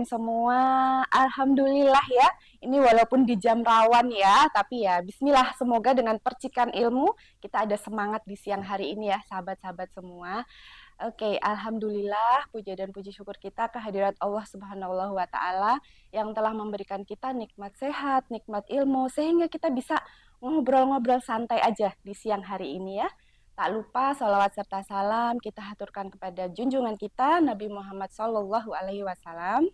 Semua, alhamdulillah ya. Ini walaupun di jam rawan ya, tapi ya bismillah semoga dengan percikan ilmu kita ada semangat di siang hari ini ya, sahabat-sahabat semua. Oke, alhamdulillah puja dan puji syukur kita kehadirat Allah Subhanahu wa taala yang telah memberikan kita nikmat sehat, nikmat ilmu sehingga kita bisa ngobrol-ngobrol santai aja di siang hari ini ya. Tak lupa salawat serta salam kita haturkan kepada junjungan kita Nabi Muhammad Sallallahu Alaihi Wasallam.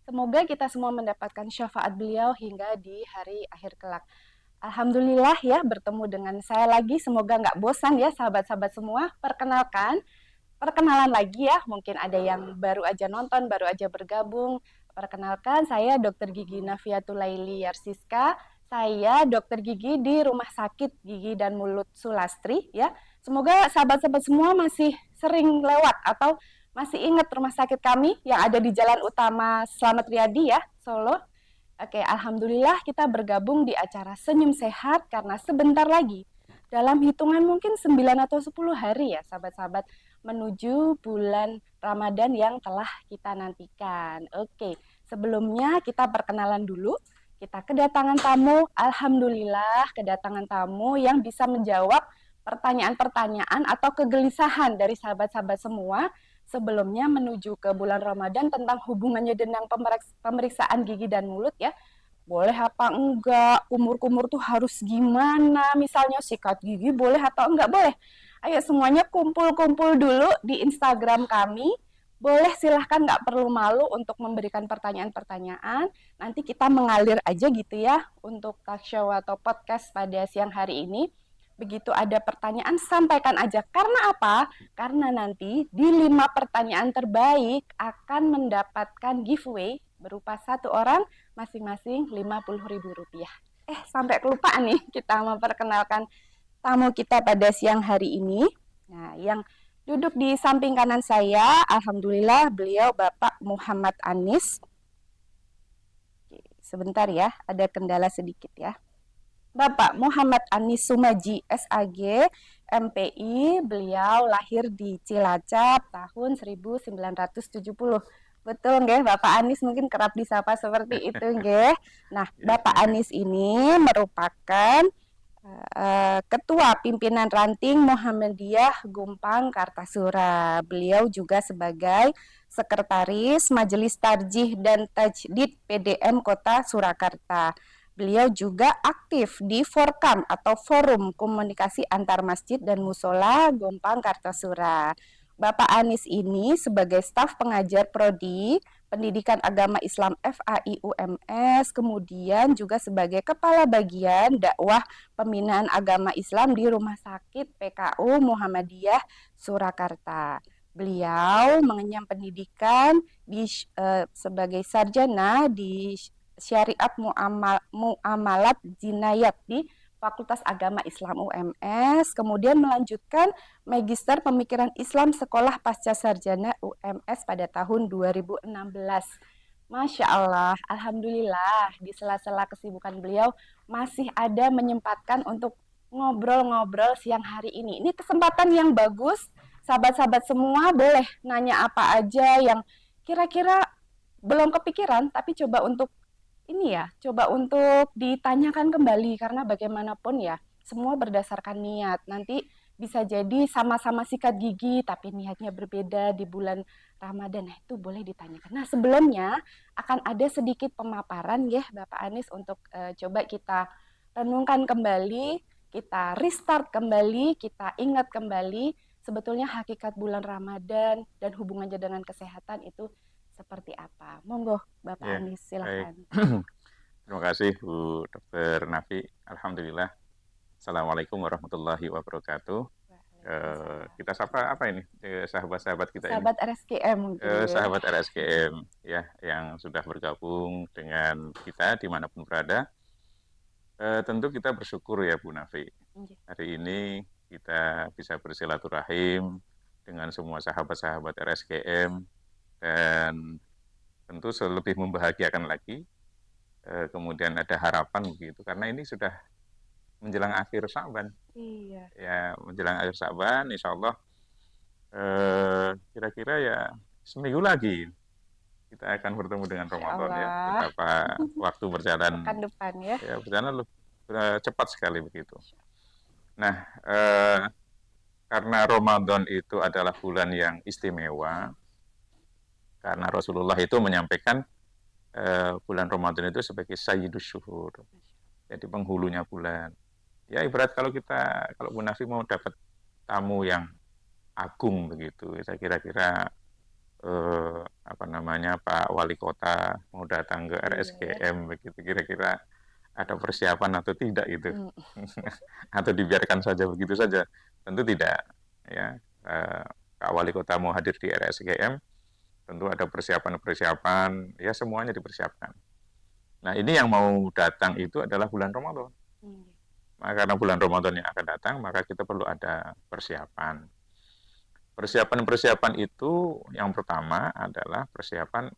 Semoga kita semua mendapatkan syafaat beliau hingga di hari akhir kelak. Alhamdulillah ya bertemu dengan saya lagi. Semoga nggak bosan ya sahabat-sahabat semua. Perkenalan lagi ya. Mungkin ada yang baru aja nonton, baru aja bergabung. Perkenalkan saya Dr. Gigi Nafiatul Laili Yarsiska. Saya dokter gigi di Rumah Sakit Gigi dan Mulut Sulastri ya. Semoga sahabat-sahabat semua masih sering lewat atau masih ingat rumah sakit kami yang ada di Jalan Utama Slamet Riyadi ya, Solo. Oke, alhamdulillah kita bergabung di acara Senyum Sehat karena sebentar lagi dalam hitungan mungkin 9 atau 10 hari ya sahabat-sahabat menuju bulan Ramadan yang telah kita nantikan. Oke, sebelumnya kita perkenalan dulu. Kita kedatangan tamu, alhamdulillah kedatangan tamu yang bisa menjawab pertanyaan-pertanyaan atau kegelisahan dari sahabat-sahabat semua sebelumnya menuju ke bulan Ramadan tentang hubungannya dengan pemeriksaan gigi dan mulut ya. Boleh apa enggak, kumur-kumur tuh harus gimana, misalnya sikat gigi boleh atau enggak boleh. Ayo semuanya kumpul-kumpul dulu di Instagram kami. Boleh silahkan, nggak perlu malu untuk memberikan pertanyaan-pertanyaan. Nanti kita mengalir aja gitu ya untuk talk show atau podcast pada siang hari ini. Begitu ada pertanyaan, sampaikan aja. Karena apa? Karena nanti di 5 pertanyaan terbaik akan mendapatkan giveaway berupa satu orang masing-masing Rp50.000. Sampai kelupaan nih kita memperkenalkan tamu kita pada siang hari ini. Nah, yang duduk di samping kanan saya, alhamdulillah beliau Bapak Muhammad Anis. Sebentar ya, ada kendala sedikit ya. Bapak Muhammad Anis Sumaji, SAG, MPI, beliau lahir di Cilacap tahun 1970. Betul nggih, Bapak Anis mungkin kerap disapa seperti itu nggih. Nah, Bapak Anis ini merupakan Ketua Pimpinan Ranting Muhammadiyah Gumpang Kartasura. Beliau juga sebagai Sekretaris Majelis Tarjih dan Tajdid PDM Kota Surakarta. Beliau juga aktif di Forkam atau Forum Komunikasi Antar Masjid dan Musola Gumpang Kartasura. Bapak Anis ini sebagai staf pengajar Prodi Pendidikan Agama Islam FAI UMS, kemudian juga sebagai Kepala Bagian Dakwah Pembinaan Agama Islam di Rumah Sakit PKU Muhammadiyah Surakarta. Beliau mengenyam pendidikan sebagai sarjana di Syariat Muamalat Jinayat di Fakultas Agama Islam UMS, kemudian melanjutkan Magister Pemikiran Islam Sekolah Pasca Sarjana UMS pada tahun 2016. Masya Allah, Alhamdulillah di sela-sela kesibukan beliau masih ada menyempatkan untuk ngobrol-ngobrol siang hari ini. Ini kesempatan yang bagus, sahabat-sahabat semua boleh nanya apa aja yang kira-kira belum kepikiran, tapi coba untuk ditanyakan kembali karena bagaimanapun ya semua berdasarkan niat. Nanti bisa jadi sama-sama sikat gigi tapi niatnya berbeda di bulan Ramadan. Nah, itu boleh ditanyakan. Nah, sebelumnya akan ada sedikit pemaparan ya Bapak Anis untuk coba kita renungkan kembali, kita restart kembali, kita ingat kembali sebetulnya hakikat bulan Ramadan dan hubungannya dengan kesehatan itu seperti apa. Monggo Bapak Ya, Anis baik. silahkan. Terima kasih Bu Dr. Nafi. Alhamdulillah. Assalamualaikum warahmatullahi wabarakatuh. Kita sapa apa ini? Sahabat-sahabat kita ini. Sahabat RSKM mungkin ya. Sahabat RSGM ya yang sudah bergabung dengan kita dimanapun berada. Tentu kita bersyukur ya Bu Nafi. Hari ini kita bisa bersilaturahim dengan semua sahabat-sahabat RSGM dan tentu lebih membahagiakan lagi. Kemudian ada harapan begitu karena ini sudah menjelang akhir Sa'ban. Iya. Ya, menjelang akhir Sa'ban insya Allah kira-kira ya seminggu lagi kita akan bertemu dengan Masya Ramadan ya. Allah. Betapa waktu berjalan Pekan depan ya. ya berjalan cepat sekali begitu. Nah, karena Ramadan itu adalah bulan yang istimewa, karena Rasulullah itu menyampaikan bulan Ramadan itu sebagai Sayyidus Syuhur, jadi penghulunya bulan. Ya ibarat kalau Bu Nafi mau dapat tamu yang agung begitu, saya kira-kira apa namanya Pak Wali Kota mau datang ke RSGM begitu, kira-kira ada persiapan atau tidak gitu, atau dibiarkan saja begitu saja? Tentu tidak. Ya, Pak Wali Kota mau hadir di RSGM, tentu ada persiapan-persiapan, ya semuanya dipersiapkan. Nah ini yang mau datang itu adalah bulan Ramadan. Maka karena bulan Ramadan yang akan datang, maka kita perlu ada persiapan. Persiapan-persiapan itu yang pertama adalah persiapan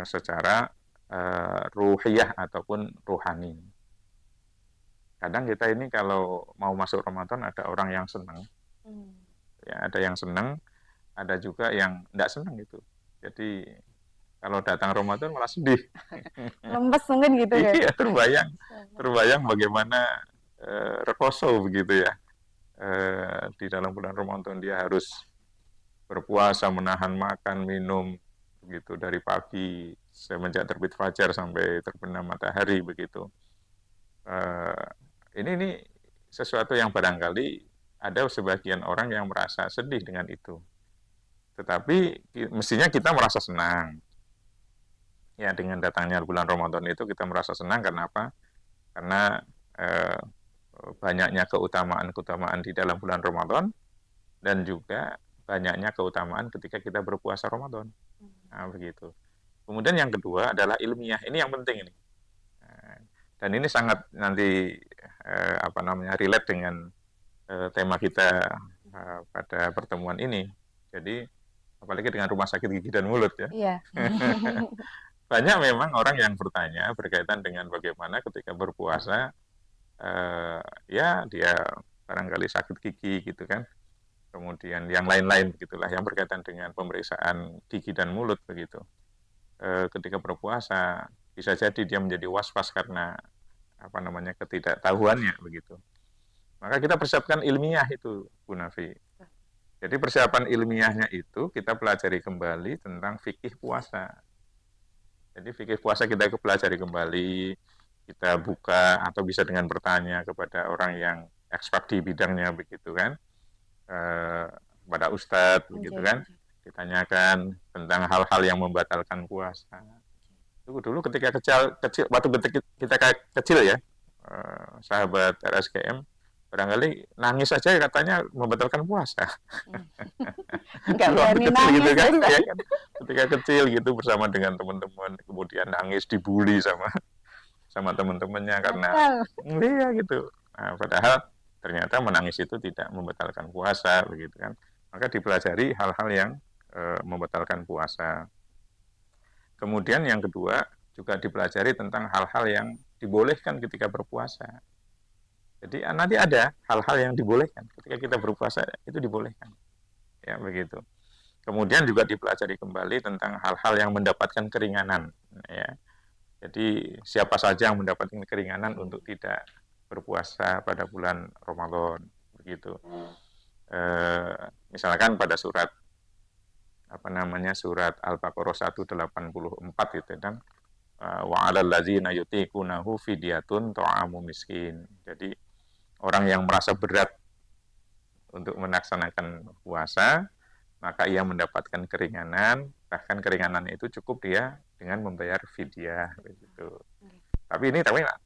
secara ruhiyah ataupun ruhani. Kadang kita ini kalau mau masuk Ramadan ada orang yang senang, ya ada yang senang, ada juga yang tidak senang gitu. Jadi kalau datang Ramadan malah sedih. Lemes mungkin gitu kan? Iya, terbayang bagaimana rekoso begitu ya. Di dalam bulan Ramadan dia harus berpuasa, menahan makan, minum begitu dari pagi semenjak terbit fajar sampai terbenam matahari begitu. Ini sesuatu yang barangkali ada sebagian orang yang merasa sedih dengan itu. Tetapi mestinya kita merasa senang. Ya dengan datangnya bulan Ramadan itu kita merasa senang karena apa? Karena banyaknya keutamaan-keutamaan di dalam bulan Ramadan dan juga banyaknya keutamaan ketika kita berpuasa Ramadan. Nah, begitu. Kemudian yang kedua adalah ilmiah. Ini yang penting ini. Dan ini sangat nanti relate dengan tema kita pada pertemuan ini. Jadi apalagi dengan rumah sakit gigi dan mulut ya. Iya. Banyak memang orang yang bertanya berkaitan dengan bagaimana ketika berpuasa ya dia barangkali sakit gigi gitu kan. Kemudian yang lain-lain begitulah yang berkaitan dengan pemeriksaan gigi dan mulut begitu. Ketika berpuasa bisa jadi dia menjadi was-was karena ketidaktahuannya begitu. Maka kita persiapkan ilmiah itu, Bu Nafi. Jadi persiapan ilmiahnya itu kita pelajari kembali tentang fikih puasa. Jadi fikih puasa kita pelajari kembali, kita buka atau bisa dengan bertanya kepada orang yang expert di bidangnya begitu kan, kepada ustadz begitu kan, ditanyakan tentang hal-hal yang membatalkan puasa. Dulu ketika kecil waktu kita kecil ya, sahabat RSGM barangkali nangis saja katanya membatalkan puasa. Nggak berani nangis gitu kan, ya kan? Ketika kecil gitu bersama dengan teman-teman, kemudian nangis dibully sama teman-temannya karena iya gitu. Nah, padahal ternyata menangis itu tidak membatalkan puasa begitu kan. Maka dipelajari hal-hal yang membatalkan puasa. Kemudian yang kedua juga dipelajari tentang hal-hal yang dibolehkan ketika berpuasa. Jadi nanti ada hal-hal yang dibolehkan ketika kita berpuasa, itu dibolehkan. Ya begitu. Kemudian juga dipelajari kembali tentang hal-hal yang mendapatkan keringanan. Ya. Jadi siapa saja yang mendapatkan keringanan untuk tidak berpuasa pada bulan Ramadan. Begitu. Misalkan pada surat surat Al-Baqarah 184 itu kan, wa 'alal ladzina yutiqunahu fidyatun ta'amu miskin. Jadi orang yang merasa berat untuk melaksanakan puasa, maka ia mendapatkan keringanan, bahkan keringanan itu cukup dia dengan membayar fidyah begitu. Tapi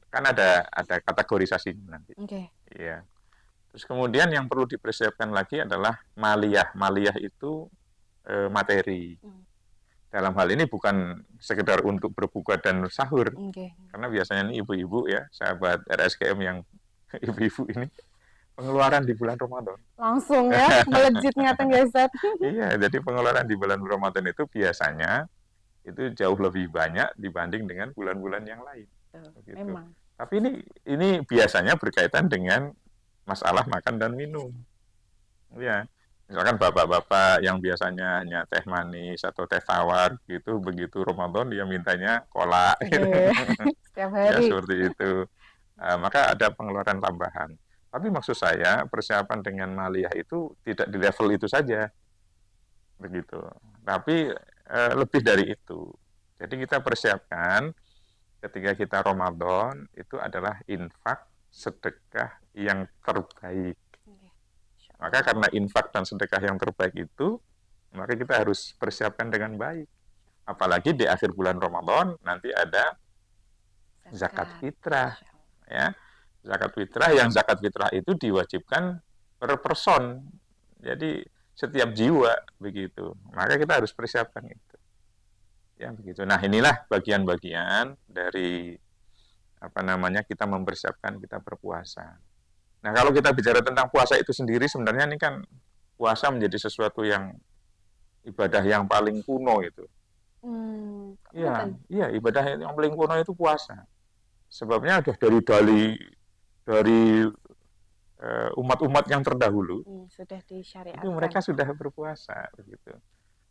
kan ada kategorisasi nanti. Iya. Terus kemudian yang perlu dipersiapkan lagi adalah maliyah. Maliyah itu materi. Dalam hal ini bukan sekedar untuk berbuka dan sahur. Karena biasanya ini ibu-ibu ya, sahabat RSGM yang ibu-ibu ini pengeluaran di bulan Ramadan. Langsung ya, melejit ngatan guys. Iya, jadi pengeluaran di bulan Ramadan itu biasanya itu jauh lebih banyak dibanding dengan bulan-bulan yang lain. Gitu. Memang. Tapi ini biasanya berkaitan dengan masalah makan dan minum. Ya. Misalkan bapak-bapak yang biasanya hanya teh manis atau teh tawar gitu, begitu Ramadan dia mintanya kolak gitu. Oke. Setiap Ya hari. seperti itu. Maka ada pengeluaran tambahan. Tapi maksud saya persiapan dengan maliyah itu tidak di level itu saja, begitu. Tapi lebih dari itu. Jadi kita persiapkan ketika kita Ramadan itu adalah infak sedekah yang terbaik. Oke. Maka Insyaallah. karena infak dan sedekah yang terbaik itu, maka kita harus persiapkan dengan baik. Apalagi di akhir bulan Ramadan nanti ada zakat Zakat. fitrah, Insyaallah. ya. Zakat fitrah itu diwajibkan per person. Jadi setiap jiwa begitu. Maka kita harus persiapkan itu. Ya begitu. Nah, inilah bagian-bagian dari apa namanya kita mempersiapkan kita berpuasa. Nah, kalau kita bicara tentang puasa itu sendiri sebenarnya ini kan puasa menjadi sesuatu yang ibadah yang paling kuno itu. Iya, Kenapa nih? iya ibadah yang paling kuno itu puasa. Sebabnya ada dari umat-umat yang terdahulu Sudah itu disyariatkan. mereka sudah berpuasa begitu.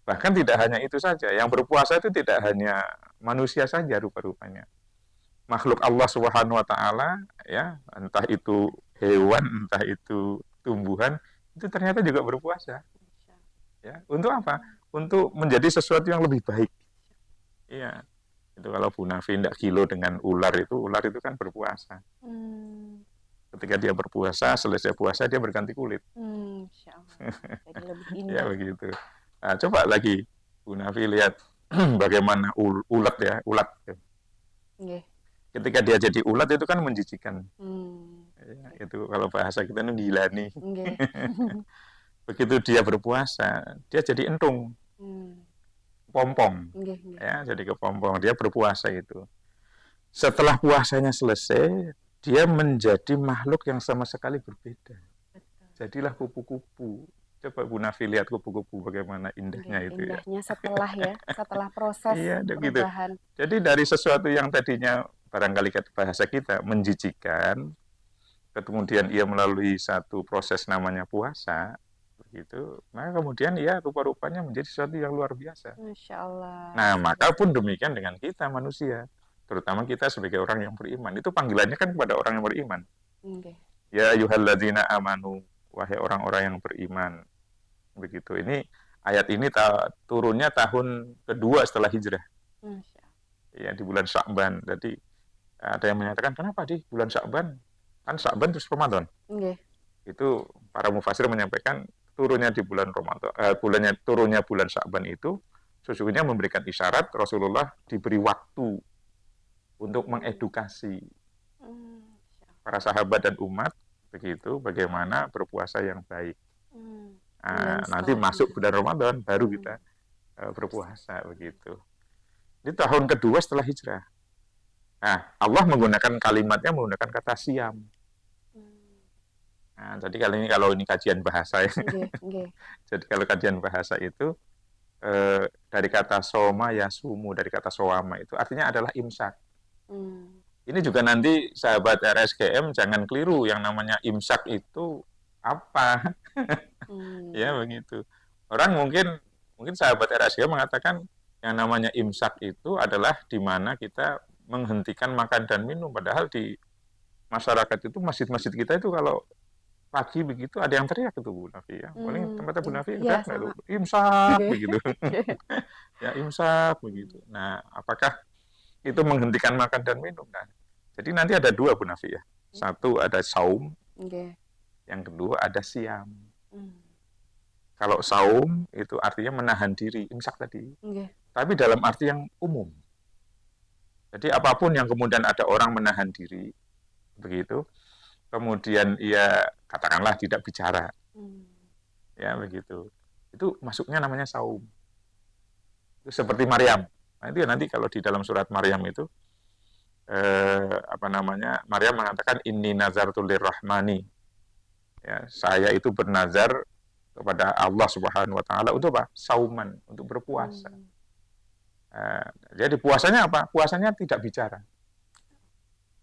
Bahkan tidak hanya itu saja, yang berpuasa itu tidak hanya manusia saja rupa-rupanya. Makhluk Allah Subhanahu wa taala ya, entah itu hewan, entah itu tumbuhan, itu ternyata juga berpuasa ya. Untuk apa? Untuk menjadi sesuatu yang lebih baik. Iya. Itu kalau Bu Nafi tidak kilo dengan ular itu kan berpuasa. Hmm. Ketika dia berpuasa, selesai puasa dia berganti kulit. Insyaallah. Jadi lebih Ya indah. begitu. Nah, coba lagi Bu Nafi lihat bagaimana ulat ya, ulat. Nggih. Ketika dia jadi ulat itu kan menjijikan. Hmm. Ya, itu kalau bahasa kita itu gila nih. Nggih. Begitu dia berpuasa, dia jadi entung, Hmm. pompong. Nggih, nggih. Ya, jadi kepompong. Dia berpuasa itu. Setelah puasanya selesai, dia menjadi makhluk yang sama sekali berbeda. Betul. Jadilah kupu-kupu. Coba Bu Nafi lihat kupu-kupu bagaimana Nggih, indahnya itu ya. indahnya setelah ya, setelah proses Iya, gitu. perubahan. Jadi dari sesuatu yang tadinya barangkali bahasa kita menjijikan, kemudian ia melalui satu proses namanya puasa, begitu, maka kemudian ia rupa-rupanya menjadi sesuatu yang luar biasa. Masya Allah. Nah, maka pun demikian dengan kita manusia, terutama kita sebagai orang yang beriman. Itu panggilannya kan kepada orang yang beriman. Nggih. Ya ayyuhalladzina amanu, wahai orang-orang yang beriman. Begitu. Ini ayat ini turunnya tahun kedua setelah hijrah. Masya Allah. Ya, di bulan Sya'ban. Jadi ada yang menyatakan kenapa di bulan Sya'ban? Kan Sya'ban terus Ramadan. Nggih. Itu para mufasir menyampaikan turunnya di bulan Ramadan, turunnya bulan Sya'ban itu sesungguhnya memberikan isyarat Rasulullah diberi waktu untuk mengedukasi Masya para sahabat dan umat begitu bagaimana berpuasa yang baik. Allah. Dan Nanti setelahnya. masuk bulan Ramadan baru kita berpuasa begitu. Di tahun kedua setelah hijrah. Nah, Allah menggunakan kalimatnya menggunakan kata siam. Nah, jadi kalau ini kajian bahasa ya. Nggih, nggih. Jadi kalau kajian bahasa itu dari kata soma ya sumu, dari kata soama itu artinya adalah imsak. Ini juga nanti sahabat RSGM jangan keliru yang namanya imsak itu apa. Ya begitu. Orang mungkin sahabat RSGM mengatakan yang namanya imsak itu adalah di mana kita menghentikan makan dan minum. Padahal di masyarakat itu masjid-masjid kita itu kalau pagi begitu ada yang teriak itu Bu Nafi ya. Paling tempatnya Bu Nafi Iya, teriak nggak sama. tuh imsak Nggih. begitu. Ya imsak begitu. Nah, apakah itu menghentikan makan dan minum? Nah, jadi nanti ada dua Bu Nafi ya. Satu ada saum, Nggih. yang kedua ada siam. Hmm. Kalau saum itu artinya menahan diri, imsak tadi. Nggih. Tapi dalam arti yang umum. Jadi apapun yang kemudian ada orang menahan diri, begitu, kemudian ia katakanlah tidak bicara, ya begitu. Itu masuknya namanya saum. Itu seperti Maryam. Nah, itu ya nanti kalau di dalam surat Maryam itu apa namanya? Maryam mengatakan inni nazartu lirrahmani. Ya, saya itu bernazar kepada Allah Subhanahu wa taala untuk apa? Sauman, untuk berpuasa. Jadi puasanya apa? Puasanya tidak bicara.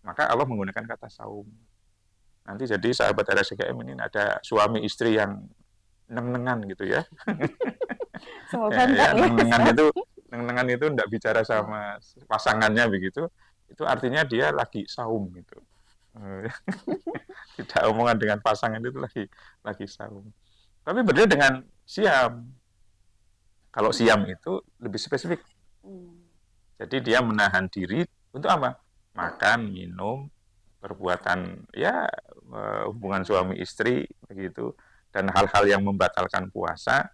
Maka Allah menggunakan kata saum. Nanti jadi sahabat RSGM ini ada suami istri yang neng-nengan gitu ya. Semoga Ya, enggak nih neng-nengan Ustaz. itu neng-nengan itu enggak bicara sama pasangannya begitu. Itu artinya dia lagi saum gitu. Tidak omongan dengan pasangan itu lagi saum. Tapi berbeda dengan siam. Kalau siam itu lebih spesifik. Jadi dia menahan diri untuk apa? Makan, minum, perbuatan ya hubungan suami istri begitu, dan hal-hal yang membatalkan puasa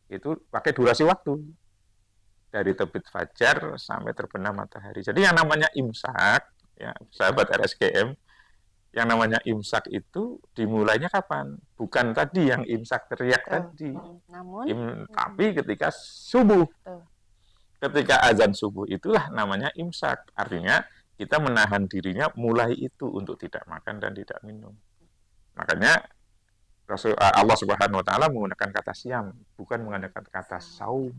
itu pakai durasi waktu dari terbit fajar sampai terbenam matahari. Jadi yang namanya imsak, ya sahabat RSGM, yang namanya imsak itu dimulainya kapan? Bukan tadi yang imsak teriak tadi, Namun, tapi ketika subuh. Betul. Ketika azan subuh itulah namanya imsak. Artinya kita menahan dirinya mulai itu untuk tidak makan dan tidak minum. Makanya Allah Subhanahu wa taala menggunakan kata siam, bukan menggunakan kata saum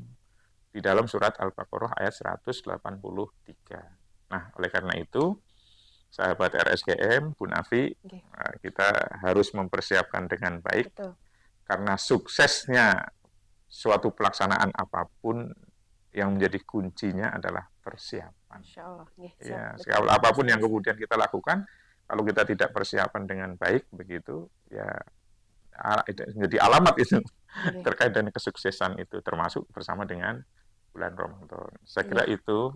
di dalam surat Al-Baqarah ayat 183. Nah, oleh karena itu, sahabat RSGM, Bu Nafi, kita harus mempersiapkan dengan baik. Betul. Karena suksesnya suatu pelaksanaan apapun yang menjadi kuncinya adalah persiapan. Ya, apapun yang kemudian kita lakukan, kalau kita tidak persiapan dengan baik begitu, ya menjadi alamat itu terkait dengan kesuksesan itu, termasuk bersama dengan bulan Ramadan. Saya kira itu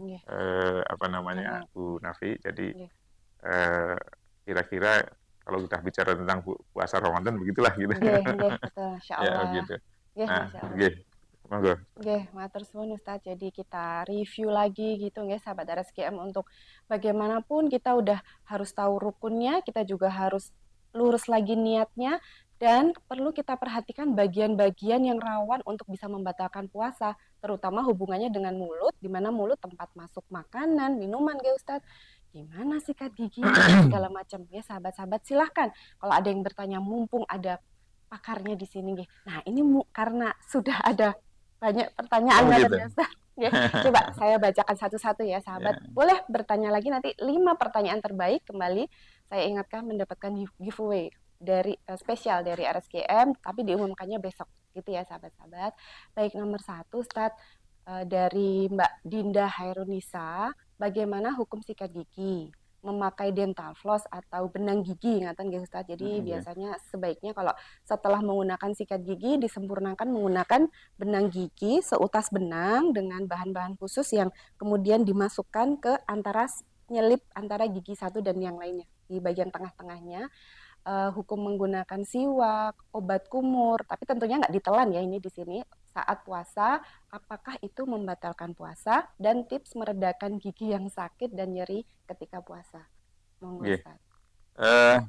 Bu Nafi. Jadi kira-kira kalau sudah bicara tentang puasa Ramadan begitulah gitu. Betul, insyaallah. Ya begitu. Nah, monggo. Matur suwun Ustaz. Jadi kita review lagi gitu nggih sahabat RSGM, untuk bagaimanapun kita udah harus tahu rukunnya, kita juga harus lurus lagi niatnya, dan perlu kita perhatikan bagian-bagian yang rawan untuk bisa membatalkan puasa, terutama hubungannya dengan mulut, di mana mulut tempat masuk makanan, minuman nggih Ustaz. Gimana sikat gigi segala macam ya sahabat-sahabat, silahkan kalau ada yang bertanya, mumpung ada pakarnya di sini nggih. Nah, ini karena sudah ada banyak pertanyaan gitu. Ya, coba saya bacakan satu-satu ya sahabat. Boleh bertanya lagi, nanti 5 pertanyaan terbaik kembali saya ingatkan mendapatkan giveaway dari spesial dari RSGM, tapi diumumkannya besok gitu ya sahabat-sahabat. Baik, nomor 1 Ustaz, dari Mbak Dinda Hairunisa, bagaimana hukum sikat gigi? Memakai dental floss atau benang gigi, ngaten nggih Ustaz. Jadi biasanya sebaiknya kalau setelah menggunakan sikat gigi disempurnakan menggunakan benang gigi, seutas benang dengan bahan-bahan khusus yang kemudian dimasukkan ke nyelip antara gigi satu dan yang lainnya di bagian tengah-tengahnya. Hukum menggunakan siwak, obat kumur, tapi tentunya nggak ditelan ya ini di sini saat puasa, apakah itu membatalkan puasa, dan tips meredakan gigi yang sakit dan nyeri ketika puasa. Monggo Ustaz.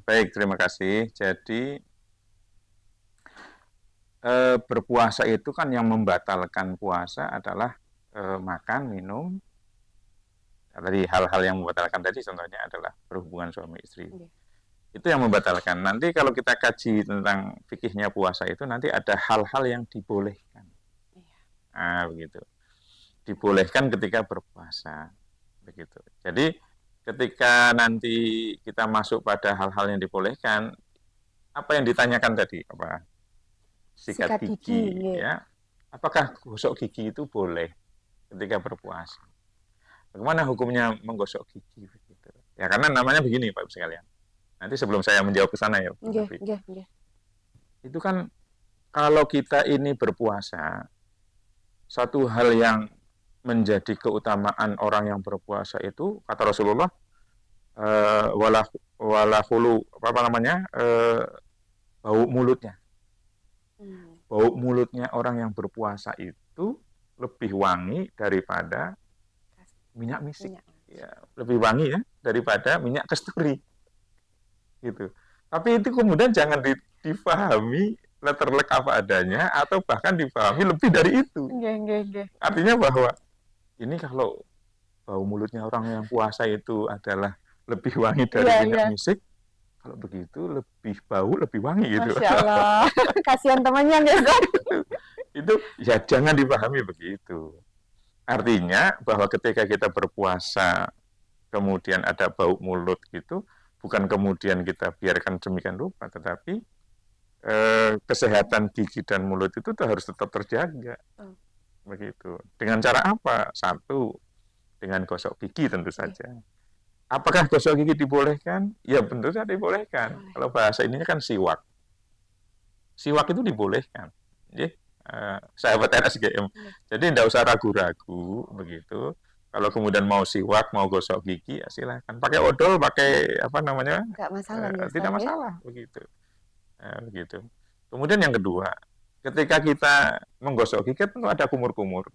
Baik, terima kasih. Jadi berpuasa itu kan yang membatalkan puasa adalah makan, minum. Tadi hal-hal yang membatalkan tadi contohnya adalah berhubungan suami istri. Itu yang membatalkan. Nanti kalau kita kaji tentang fikihnya puasa itu, nanti ada hal-hal yang dibolehkan. Nah, begitu. Dibolehkan ketika berpuasa. Begitu. Jadi ketika nanti kita masuk pada hal-hal yang dibolehkan, apa yang ditanyakan tadi? Apa? Sikat gigi, ya. Apakah gosok gigi itu boleh ketika berpuasa? Bagaimana hukumnya menggosok gigi begitu? Ya karena namanya begini Pak Ibu sekalian. Nanti sebelum saya menjawab ke sana ya. Itu kan kalau kita ini berpuasa, satu hal yang menjadi keutamaan orang yang berpuasa itu, kata Rasulullah, bau mulutnya. Bau mulutnya orang yang berpuasa itu lebih wangi daripada minyak misik. Ya, lebih wangi ya daripada minyak kasturi. Gitu. Tapi itu kemudian jangan difahami letterlek apa adanya, atau bahkan difahami lebih dari itu. Artinya bahwa ini kalau bau mulutnya orang yang puasa itu adalah lebih wangi dari minyak misik, kalau begitu lebih bau, lebih wangi gitu. Masya Allah, kasihan temannya nggak? Itu ya jangan dipahami begitu. Artinya bahwa ketika kita berpuasa kemudian ada bau mulut gitu, bukan kemudian kita biarkan demikian rupa, tetapi kesehatan gigi dan mulut itu tuh harus tetap terjaga. Begitu. Dengan cara apa? Satu, dengan gosok gigi tentu saja. Apakah gosok gigi dibolehkan? Ya tentu saja dibolehkan. Kalau bahasa ininya kan siwak. Siwak itu dibolehkan. Sahabat RSGM. Jadi tidak usah ragu-ragu begitu. Kalau kemudian mau siwak, mau gosok gigi, ya silahkan. Pakai odol, pakai apa namanya? Nggak masalah, tidak masalah begitu. Begitu. Kemudian yang kedua, ketika kita menggosok gigi tentu ada kumur-kumur.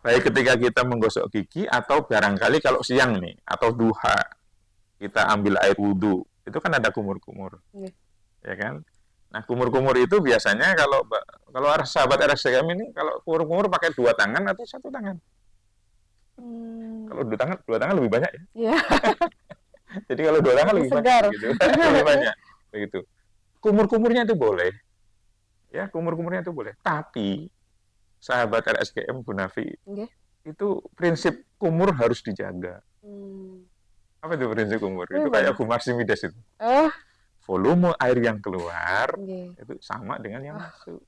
Baik ketika kita menggosok gigi atau barangkali kalau siang nih atau duha kita ambil air wudhu, itu kan ada kumur-kumur. Ya kan? Nah, kumur-kumur itu biasanya kalau sahabat RSGM ini kalau kumur-kumur pakai 2 tangan atau 1 tangan. Kalau 2 tangan lebih banyak ya. Jadi kalau 2 tangan lebih banyak gitu. Lebih banyak begitu. Kumur-kumurnya itu boleh. Ya, kumur-kumurnya itu boleh. Tapi sahabat RSGM Bu Nafi, itu prinsip kumur harus dijaga. Apa itu prinsip kumur? Itu kayak Archimedes itu. Volume air yang keluar itu sama dengan yang masuk.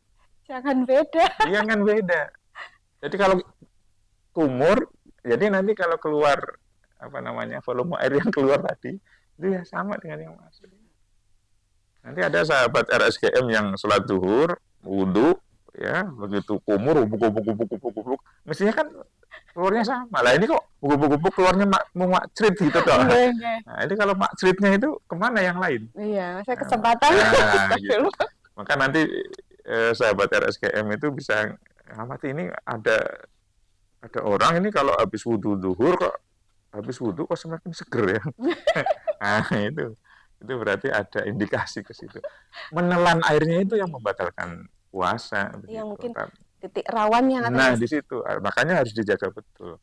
Jangan beda. Jangan beda. Jadi kalau kumur, jadi nanti kalau keluar apa namanya volume air yang keluar tadi itu ya sama dengan yang masuk. Nanti ada sahabat RSGM yang sholat zuhur, wudhu, ya begitu kumur, bubuk, mestinya kan keluarnya sama. Lah ini kok bubuk keluarnya makcrit gitu toh. Nah ini kalau makcritnya itu kemana yang lain? Iya, saya kesempatan. Gitu. Maka nanti sahabat RSGM itu bisa amati ini ada orang ini kalau habis wudhu zuhur kok semakin seger ya. Nah itu berarti ada indikasi ke situ. Menelan airnya itu yang membatalkan puasa. Yang mungkin titik rawannya. Nah di situ makanya harus dijaga betul.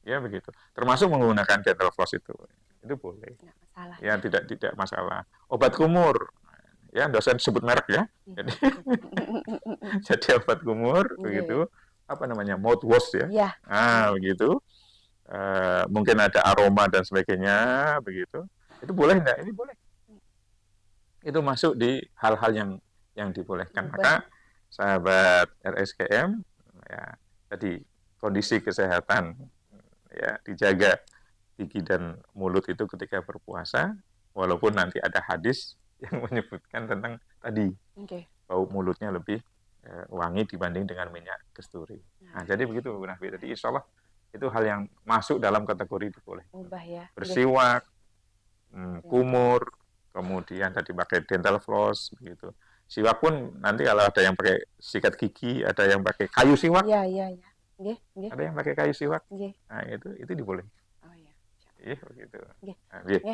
Ya begitu. Termasuk menggunakan dental floss itu boleh. Tidak masalah. Ya tidak masalah. Obat kumur, ya dosen sebut merek ya. Jadi obat kumur begitu. Apa namanya mouthwash ya. Nah begitu. Mungkin ada aroma dan sebagainya begitu. Itu boleh enggak? Ini boleh. Itu masuk di hal-hal yang dibolehkan. Maka sahabat RSGM ya tadi kondisi kesehatan ya dijaga gigi dan mulut itu ketika berpuasa, walaupun nanti ada hadis yang menyebutkan tentang tadi bau mulutnya lebih wangi dibanding dengan minyak kasturi. Nah jadi begitu Bu Nafi. Jadi insya Allah itu hal yang masuk dalam kategori dibolehkan. Bersiwak, kumur, kemudian tadi pakai dental floss begitu. Siwak pun nanti kalau ada yang pakai sikat gigi, ada yang pakai kayu siwak. Iya. Ada yang pakai kayu siwak. Nah, itu dibolehkan. Oh iya. Begitu.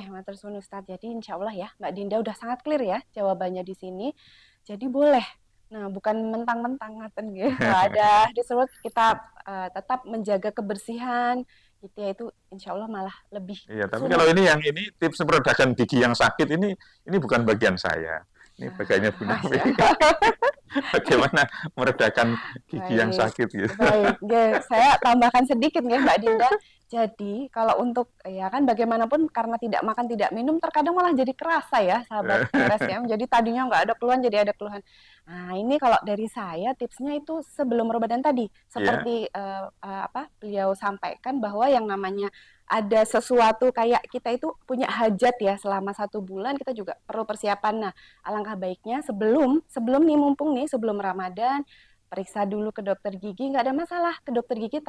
Matur suwun Ustadz. Jadi insya Allah ya, Mbak Dinda udah sangat clear ya jawabannya di sini. Jadi boleh. Nah, bukan mentang-mentang ngaten gitu. Ada disuruh kita tetap menjaga kebersihan gitu ya, itu insya Allah malah lebih. Iya, tapi kalau ini tips meredakan gigi yang sakit ini bukan bagian saya. Ini bagiannya Bu Nafi. Bagaimana meredakan gigi yang sakit gitu. Baik, saya tambahkan sedikit ya Mbak Dinda. Jadi kalau untuk ya kan bagaimanapun karena tidak makan tidak minum terkadang malah jadi kerasa ya sahabat RSGM. Jadi tadinya nggak ada keluhan jadi ada keluhan. Nah ini kalau dari saya tipsnya itu sebelum Ramadan tadi seperti beliau sampaikan bahwa yang namanya ada sesuatu kayak kita itu punya hajat ya selama 1 bulan kita juga perlu persiapan. Nah alangkah baiknya sebelum nih mumpung nih sebelum Ramadan periksa dulu ke dokter gigi, nggak ada masalah ke dokter gigi,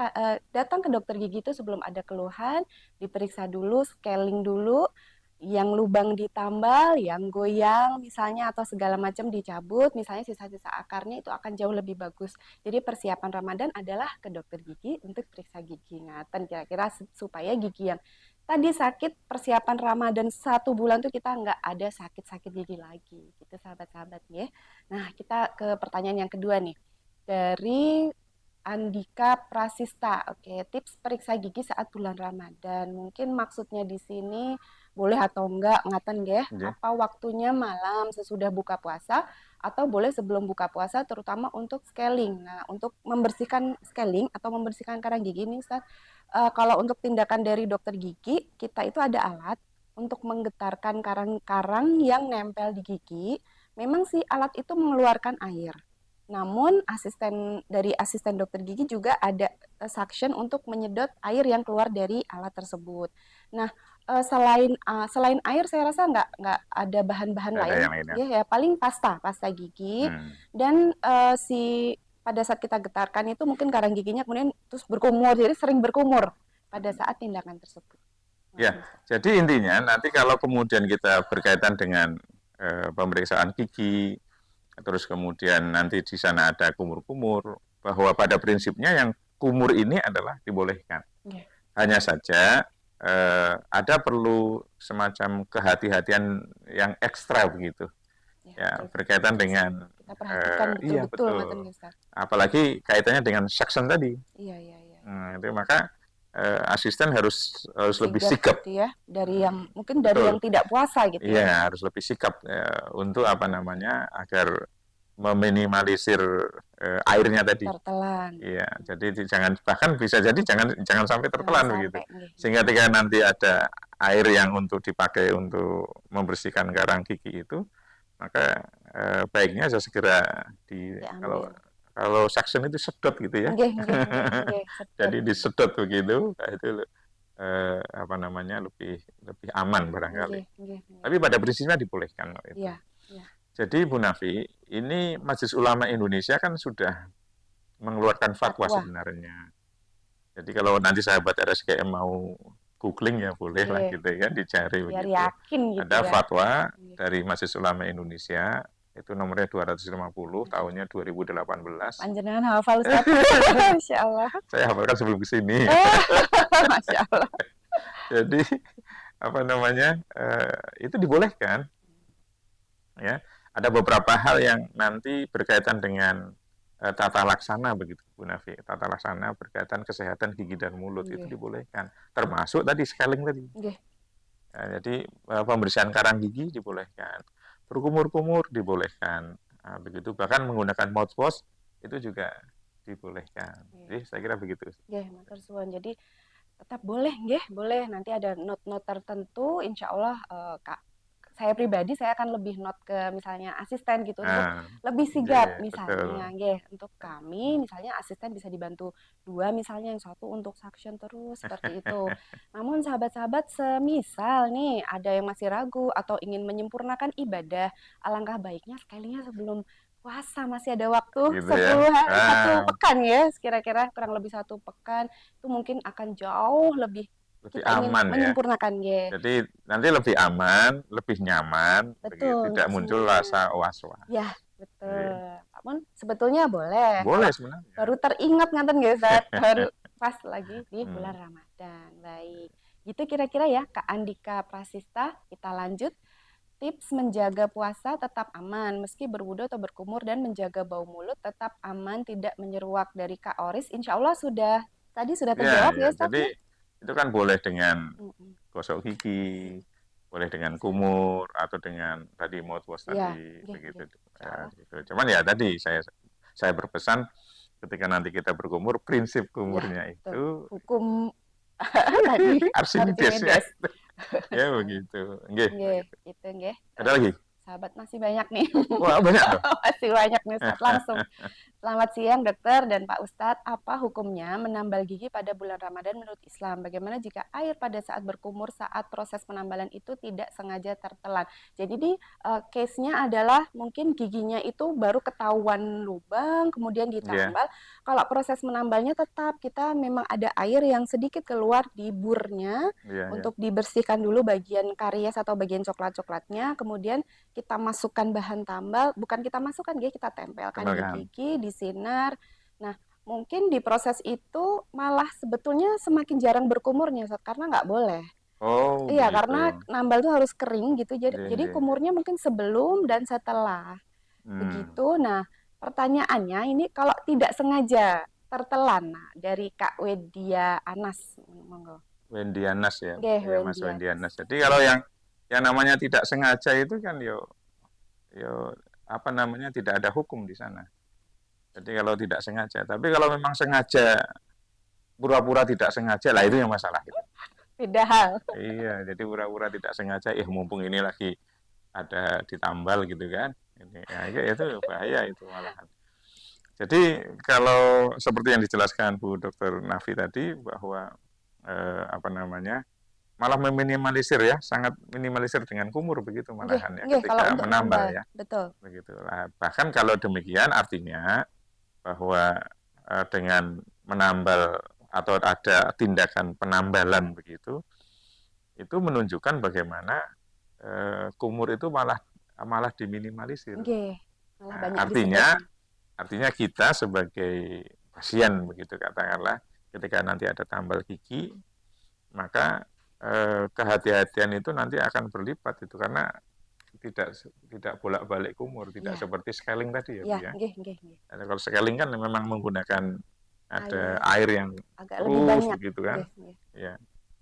datang ke dokter gigi itu sebelum ada keluhan, diperiksa dulu, scaling dulu, yang lubang ditambal, yang goyang misalnya atau segala macam dicabut, misalnya sisa-sisa akarnya itu akan jauh lebih bagus. Jadi persiapan Ramadan adalah ke dokter gigi untuk periksa gigi ngaten kira-kira supaya gigi yang tadi sakit persiapan Ramadan 1 bulan tuh kita nggak ada sakit-sakit gigi lagi, gitu sahabat-sahabat ya. Nah kita ke pertanyaan yang kedua nih. Dari Andika Prasista. Oke, tips periksa gigi saat bulan Ramadan. Mungkin maksudnya di sini boleh atau enggak ngaten nggih? Apa waktunya malam sesudah buka puasa atau boleh sebelum buka puasa terutama untuk scaling. Nah, untuk membersihkan scaling atau membersihkan karang gigi ini Ustaz, kalau untuk tindakan dari dokter gigi, kita itu ada alat untuk menggetarkan karang-karang yang nempel di gigi memang si alat itu mengeluarkan air. Namun asisten dokter gigi juga ada suction untuk menyedot air yang keluar dari alat tersebut. Nah, selain air saya rasa nggak ada bahan-bahan Nggak ada lain yang lainnya. ya, paling pasta gigi dan pada saat kita getarkan itu mungkin karang giginya kemudian terus berkumur, jadi sering berkumur pada saat tindakan tersebut. Ya, jadi intinya nanti kalau kemudian kita berkaitan dengan pemeriksaan gigi, terus kemudian nanti di sana ada kumur-kumur, bahwa pada prinsipnya yang kumur ini adalah dibolehkan. Yeah. Hanya saja ada perlu semacam kehati-hatian yang ekstra begitu. Ya, berkaitan dengan kita perhatikan betul-betul, betul. Apalagi kaitannya dengan suction tadi. Iya. Itu maka asisten harus lebih sigap gitu ya, dari yang mungkin dari betul. Yang tidak puasa gitu ya. Iya, harus lebih sikap untuk agar meminimalisir airnya tadi. Tertelan. Iya, jadi bahkan bisa jadi jangan sampai tertelan begitu. Sehingga ketika nanti ada air yang untuk dipakai untuk membersihkan karang gigi itu, maka baiknya segera kalau suction itu sedot gitu ya. Jadi disedot begitu, itu lebih aman barangkali. Tapi pada prinsipnya dibolehkan. Iya. Jadi Bu Nafi, ini Majelis Ulama Indonesia kan sudah mengeluarkan fatwa sebenarnya. Jadi kalau nanti sahabat RSGM mau googling ya boleh lah gitu ya, dicari biar begitu. Yakin gitu ada fatwa dari Majelis Ulama Indonesia, itu nomornya 250 tahunnya 2018. Panjenengan hafal Ustaz. Masya Allah. Saya hafalkan sebelum kesini. Masya Allah. Jadi itu dibolehkan. Ya, ada beberapa hal yang nanti berkaitan dengan tata laksana begitu Bu Nafi. Tata laksana berkaitan kesehatan gigi dan mulut itu dibolehkan. Termasuk tadi scaling tadi. Ya, jadi pembersihan karang gigi dibolehkan. Berkumur-kumur dibolehkan. Nah, begitu bahkan menggunakan mouthwash itu juga dibolehkan. Jadi saya kira begitu. Matur suwun. Jadi tetap boleh nanti ada note-note tertentu, insya Allah saya pribadi saya akan lebih note ke misalnya asisten gitu untuk lebih sigap misalnya untuk kami misalnya asisten bisa dibantu 2 misalnya, yang 1 untuk suction terus seperti itu. Namun sahabat-sahabat semisal nih ada yang masih ragu atau ingin menyempurnakan ibadah, alangkah baiknya sekalinya sebelum puasa masih ada waktu gitu 10 hari, 1 pekan ya, kira-kira kurang lebih 1 pekan itu mungkin akan jauh lebih aman menyempurnakan Jadi nanti lebih aman, lebih nyaman, betul, tidak muncul rasa was-was. Ya, betul. Namun sebetulnya boleh. Boleh sebenarnya. Baru teringat ngaten nggih Ustaz, baru pas lagi di bulan Ramadan. Baik. Gitu kira-kira ya Kak Andika Prasista, kita lanjut. Tips menjaga puasa tetap aman meski berwudu atau berkumur dan menjaga bau mulut tetap aman tidak menyeruak dari Kak Oris. Insya Allah sudah terjawab ya Ustaz. Jadi itu kan boleh dengan gosok gigi, boleh dengan kumur atau dengan tadi mouthwash tadi begitu. Gitu. Cuman ya tadi saya berpesan ketika nanti kita berkumur, prinsip kumurnya itu hukum tadi Archimedes. Ya begitu. Gitu. Ada lagi? Sahabat masih banyak nih. Wah, banyak loh. Masih banyak nih Ustaz. Langsung. Selamat siang dokter dan Pak Ustadz. Apa hukumnya menambal gigi pada bulan Ramadan menurut Islam? Bagaimana jika air pada saat berkumur saat proses penambalan itu tidak sengaja tertelan? Jadi di case-nya adalah mungkin giginya itu baru ketahuan lubang, kemudian ditambal. Kalau proses menambalnya tetap kita memang ada air yang sedikit keluar di burnya untuk dibersihkan dulu bagian karies atau bagian coklat-coklatnya. Kemudian kita masukkan bahan tambal, bukan kita masukkan, kita tempelkan di gigi, di sinar. Nah, mungkin di proses itu malah sebetulnya semakin jarang berkumurnya, karena nggak boleh. Oh, iya, gitu. Karena nambal itu harus kering gitu, jadi kumurnya mungkin sebelum dan setelah. Begitu. Nah, pertanyaannya ini kalau tidak sengaja tertelan, dari Kak Wedia Anas, monggo. Wendy Anas ya, Mas Wendy Anas. Jadi kalau yang namanya tidak sengaja itu kan tidak ada hukum di sana. Jadi kalau tidak sengaja, tapi kalau memang sengaja pura-pura tidak sengaja lah itu yang masalah gitu. Beda hal. Iya, jadi pura-pura tidak sengaja mumpung ini lagi ada ditambal gitu kan. Ini ya, itu bahaya itu malahan. Jadi kalau seperti yang dijelaskan Bu Dr. Nafi tadi bahwa apa namanya malah meminimalisir ya, sangat minimalisir dengan kumur begitu Nggih, malahan ya nggih, kalau ketika untuk menambal menambal, ya, betul. begitu. Nah, bahkan kalau demikian artinya bahwa dengan menambal atau ada tindakan penambalan begitu, itu menunjukkan bagaimana kumur itu malah malah diminimalisir. Nggih, malah Nah, banyak disedot. artinya kita sebagai pasien begitu katakanlah, ketika nanti ada tambal gigi, maka kehati-hatian itu nanti akan berlipat itu karena tidak tidak bolak-balik kumur, tidak Iya, seperti scaling tadi ya iya, Bu ya. nggih, nggih, nggih. Nah, kalau scaling kan memang menggunakan ada Air air yang agak lebih terus banyak, begitu kan. nggih, nggih. Ya,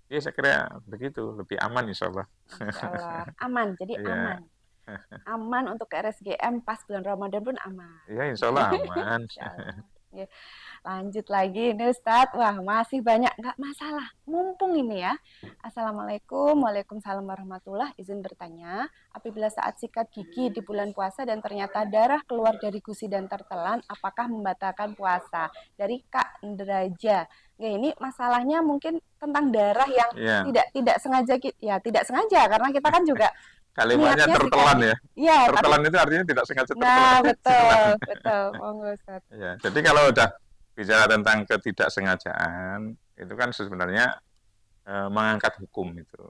ya saya kira begitu, lebih aman insya Allah. Insya Allah aman, jadi Iya, aman. Aman untuk ke RSGM pas bulan Ramadan pun aman. ya insya Allah aman. Insya Allah. Nggih. Lanjut lagi ini Ustadz. Wah, masih banyak. Nggak masalah. Mumpung ini ya. Assalamualaikum. Waalaikumsalam warahmatullah. Izin bertanya, apabila saat sikat gigi di bulan puasa dan ternyata darah keluar dari gusi dan tertelan, apakah membatalkan puasa? Dari Kak Ndraja. Nggih, ini masalahnya mungkin tentang darah yang Ya, tidak sengaja, ya tidak sengaja karena kita kan juga kalimatnya niatnya sikat tertelan gigi. ya. Iya, tapi Tertelan itu artinya tidak sengaja tertelan. nah Tertelan. betul, betul. Monggo Ustaz. Ya, jadi kalau udah bicara tentang ketidaksengajaan, itu kan sebenarnya mengangkat hukum itu.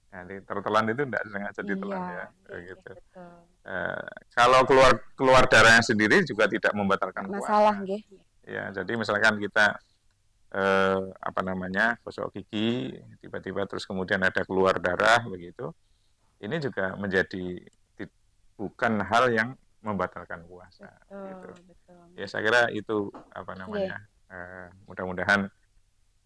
Jadi tertelan itu tidak sengaja ditelan Iya, ya, iya, iya, gitu. betul. Kalau keluar keluar darahnya sendiri juga tidak membatalkan Nggak masalah, puasa. nggih. Ya, jadi misalkan kita apa namanya gosok gigi, tiba-tiba terus kemudian ada keluar darah begitu, ini juga menjadi bukan hal yang membatalkan puasa, gitu. Betul, betul. Ya Nggih. saya kira itu apa Nggih, namanya mudah-mudahan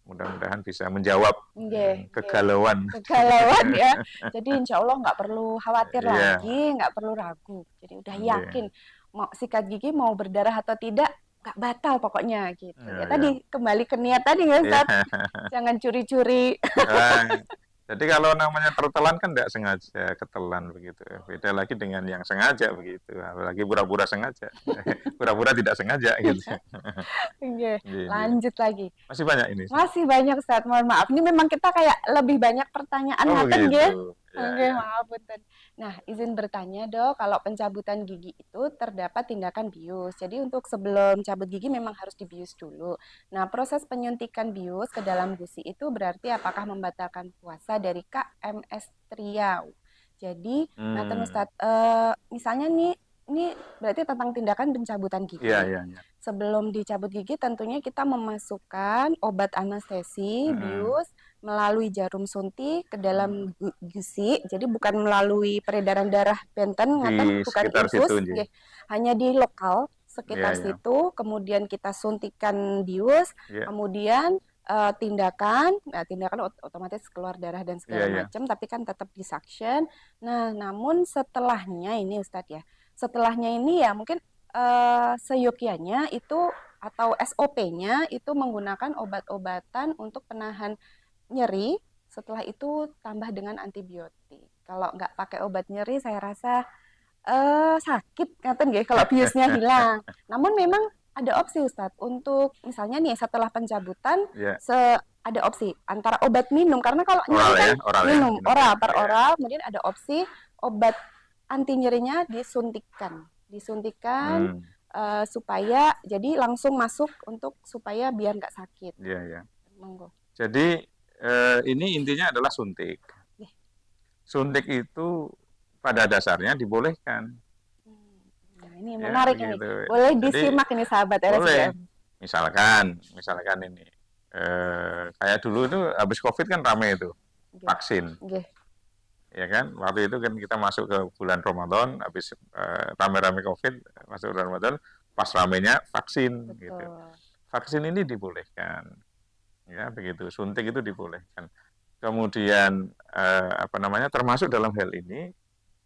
mudah-mudahan bisa menjawab nggih, nggih. kegalauan. Kegalauan ya. Jadi insya Allah nggak perlu khawatir Iya, lagi, nggak perlu ragu. Jadi udah yakin iya, mau sikat gigi mau berdarah atau tidak, nggak batal pokoknya gitu. iya, Ya iya. tadi kembali ke niat tadi nggak Iya. Ustaz? Jangan curi-curi. Jadi kalau namanya tertelan kan tidak sengaja ketelan begitu. Beda lagi dengan yang sengaja begitu. Apalagi pura-pura sengaja, pura-pura tidak sengaja gitu. Oke, Iya, iya. lanjut lagi. Masih banyak ini. Masih banyak Ustaz, mohon maaf. Ini memang kita kayak lebih banyak pertanyaan Oh ngaten begitu. nggih. Ya, Oke, ya. maaf punten. Nah, izin bertanya, Dok, kalau pencabutan gigi itu terdapat tindakan bius. Jadi untuk sebelum cabut gigi memang harus dibius dulu. Nah, proses penyuntikan bius ke dalam gusi itu berarti apakah membatalkan puasa dari KMS Triau. Jadi, ngaten Hmm. Ustaz, misalnya nih ini berarti tentang tindakan pencabutan Iya, gigi. iya, iya. Sebelum dicabut gigi tentunya kita memasukkan obat anestesi Mm-mm. bius melalui jarum suntik ke dalam gusi. Jadi bukan melalui peredaran darah benten ngaten, Di bukan sekitar situ, infus, nggih. nggih. Hanya di lokal Iya, sekitar iya. situ, kemudian kita suntikan bius, Iya, kemudian tindakan, nah, tindakan otomatis keluar darah dan iya, segala iya. macam, tapi kan tetap di suction. Nah, namun setelahnya ini Ustadz ya, setelahnya ini ya mungkin seyogyanya itu atau SOP-nya itu menggunakan obat-obatan untuk penahan nyeri. Setelah itu tambah dengan antibiotik. Kalau nggak pakai obat nyeri, saya rasa sakit, ngaten nggih, kalau biusnya hilang. Namun memang ada opsi Ustadz untuk misalnya nih setelah pencabutan Iya. ada opsi antara obat minum karena kalau nyeri Oral kan ya, oral ya, minum minum ya. oral per Iya. oral, kemudian ada opsi obat anti nyerinya disuntikan Hmm. supaya jadi langsung masuk untuk supaya biar nggak sakit. Iya, iya. Monggo. Jadi ini intinya adalah suntik. Nih. Suntik itu pada dasarnya dibolehkan, Nah, ini ya menarik ini. begitu. Boleh Jadi disimak ini sahabat boleh, RSGM. misalkan ini, kayak dulu itu habis COVID kan rame itu Nggih. vaksin, Nggih. ya kan? Waktu itu kan kita masuk ke bulan Ramadan, habis rame-rame COVID masuk bulan Ramadan, pas ramenya vaksin gitu. Betul. Vaksin ini dibolehkan, ya begitu. Suntik itu dibolehkan. Kemudian apa namanya? Termasuk dalam hal ini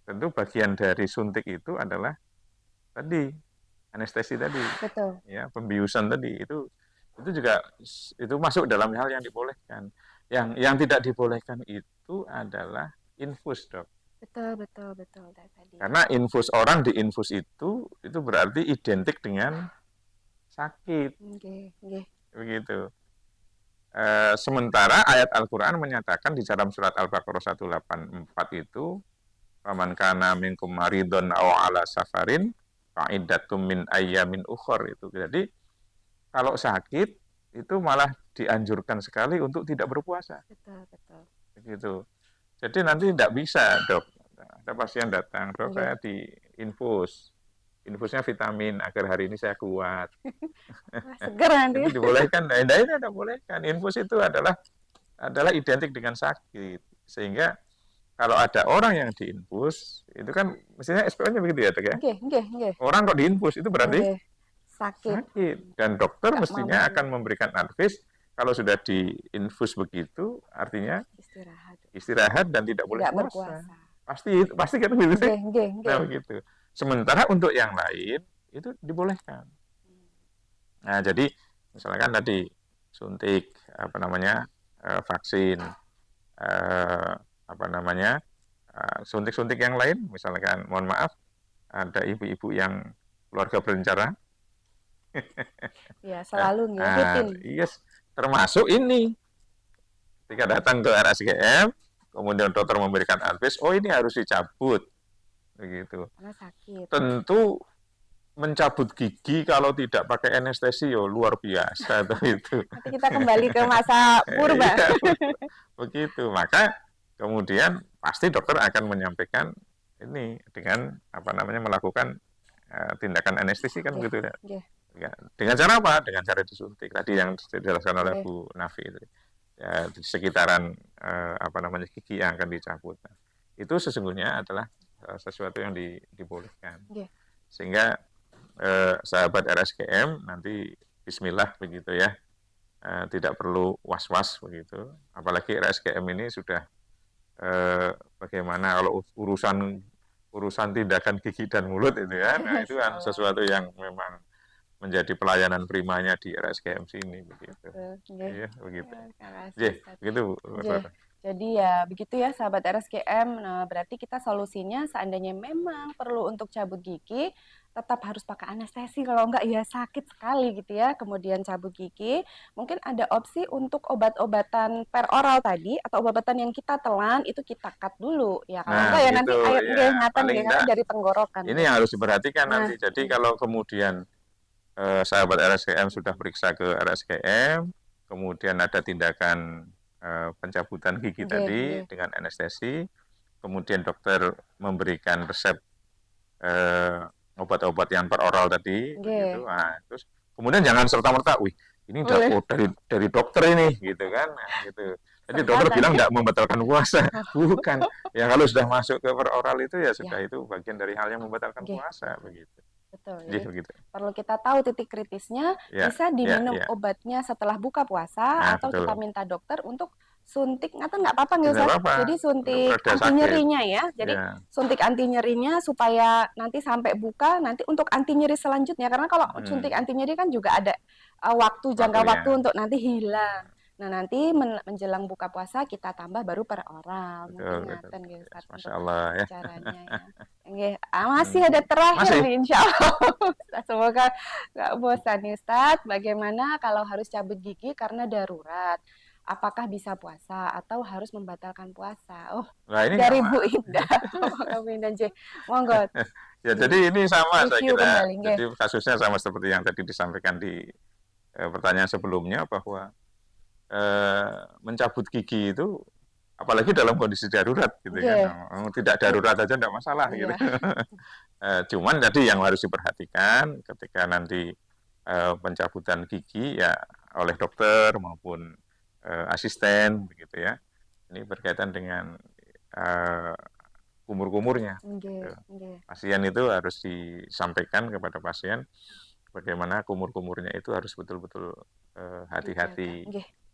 tentu bagian dari suntik itu adalah tadi anestesi tadi, Betul. ya pembiusan tadi itu juga itu masuk dalam hal yang dibolehkan. Yang tidak dibolehkan itu adalah infus, Dok. Betul, betul, betul tadi. Karena infus orang di infus itu berarti identik dengan sakit, Nggih, nggih. begitu. Sementara ayat Al-Quran menyatakan di dalam surat Al-Baqarah 184 itu, "Faman kana minkum maridun aw ala safarin fa'iddatum min ayyamin ukhor." Itu. Jadi kalau sakit itu malah dianjurkan sekali untuk tidak berpuasa. Betul, betul. Begitu. Jadi nanti tidak bisa, Dok. Ada pasien datang, "Dok, saya di infus. Infusnya vitamin agar hari ini saya kuat." Wah, seger nanti. Itu dibolehkan. Nah, ini tidak bolehkan. Infus itu adalah identik dengan sakit. Sehingga kalau ada orang yang diinfus, itu kan mestinya SPO-nya begitu ya, Dok ya. Nggih, nggih, nggih. Orang kok diinfus itu berarti Nggih. Sakit. Dan dokter Nggak mestinya mampu. akan memberikan advice kalau sudah diinfus begitu, artinya istirahat dan tidak boleh Tidak puasa. berpuasa. Pasti kan begitu sih. Nggih, nggih, Nah, nggih. begitu. Sementara untuk yang lain itu dibolehkan. Nah, jadi misalkan tadi suntik vaksin, suntik-suntik yang lain, misalkan mohon maaf ada ibu-ibu yang keluarga berencana. Ya, selalu rutin. Yes, termasuk ini. Ketika datang ke RSGM, kemudian dokter memberikan advice, oh ini harus dicabut, begitu. Karena sakit. Tentu mencabut gigi kalau tidak pakai anestesi, luar biasa itu. Nanti kita kembali ke masa purba. Ya, begitu. Maka kemudian pasti dokter akan menyampaikan ini dengan melakukan tindakan anestesi kan begitu ya. Ya. Dengan cara apa? Dengan cara disuntik. Tadi yang dijelaskan oleh Bu Nafi itu. Ya, di sekitaran gigi yang akan dicabut. Nah, itu sesungguhnya adalah sesuatu yang dibolehkan. Sehingga sahabat RSGM nanti bismillah begitu ya. Tidak perlu was-was begitu. Apalagi RSGM ini sudah bagaimana kalau urusan tindakan gigi dan mulut itu ya. Nah, itu kan sesuatu yang memang menjadi pelayanan primanya di RSGM sini begitu. Iya, begitu. Begitu. Jadi ya begitu ya sahabat RSGM. Nah, berarti kita solusinya seandainya memang perlu untuk cabut gigi, tetap harus pakai anestesi, kalau enggak ya sakit sekali gitu ya. Kemudian cabut gigi, mungkin ada opsi untuk obat-obatan peroral tadi atau obat-obatan yang kita telan itu kita cut dulu ya. Kalau enggak ya gitu, nanti air ya, ngatan dari tenggorokan. Ini yang harus diperhatikan nanti. Jadi kalau kemudian sahabat RSGM sudah periksa ke RSGM, kemudian ada tindakan pencabutan gigi tadi dengan anestesi, kemudian dokter memberikan resep obat-obat yang peroral tadi, begitu. Nah, terus kemudian jangan serta-merta, wih, ini dari dokter ini, gitu kan, nah, gitu. Jadi dokter bilang nggak membatalkan puasa, bukan. Ya kalau sudah masuk ke peroral itu ya sudah itu bagian dari hal yang membatalkan puasa, begitu. Betul. Jadi begitu. Perlu kita tahu titik kritisnya, bisa diminum obatnya setelah buka puasa atau kita minta dokter untuk suntik, nggak apa-apa nggak usah. Jadi suntik anti nyerinya ya. Jadi suntik anti nyerinya supaya nanti sampai buka, nanti untuk anti nyeri selanjutnya. Karena kalau suntik anti nyeri kan juga ada jangka waktu untuk nanti hilang. Nah, nanti menjelang buka puasa kita tambah baru per oral. Mungkin ngaten gitu Ustaz untuk caranya ya. Masih ada terakhir nih insya Allah. Semoga nggak bosan nih Ustaz. Bagaimana kalau harus cabut gigi karena darurat? Apakah bisa puasa atau harus membatalkan puasa? Oh, nah, ini dari Bu Indah. Bu Indah J. Monggo. Ya, jadi ini sama saya kira. Jadi kasusnya sama seperti yang tadi disampaikan di pertanyaan sebelumnya bahwa mencabut gigi itu apalagi dalam kondisi darurat gitu kan. Tidak darurat aja tidak masalah gitu. Cuman tadi yang harus diperhatikan ketika nanti pencabutan gigi ya oleh dokter maupun asisten begitu ya. Ini berkaitan dengan kumur-kumurnya. Pasien itu harus disampaikan kepada pasien bagaimana kumur-kumurnya itu harus betul-betul hati-hati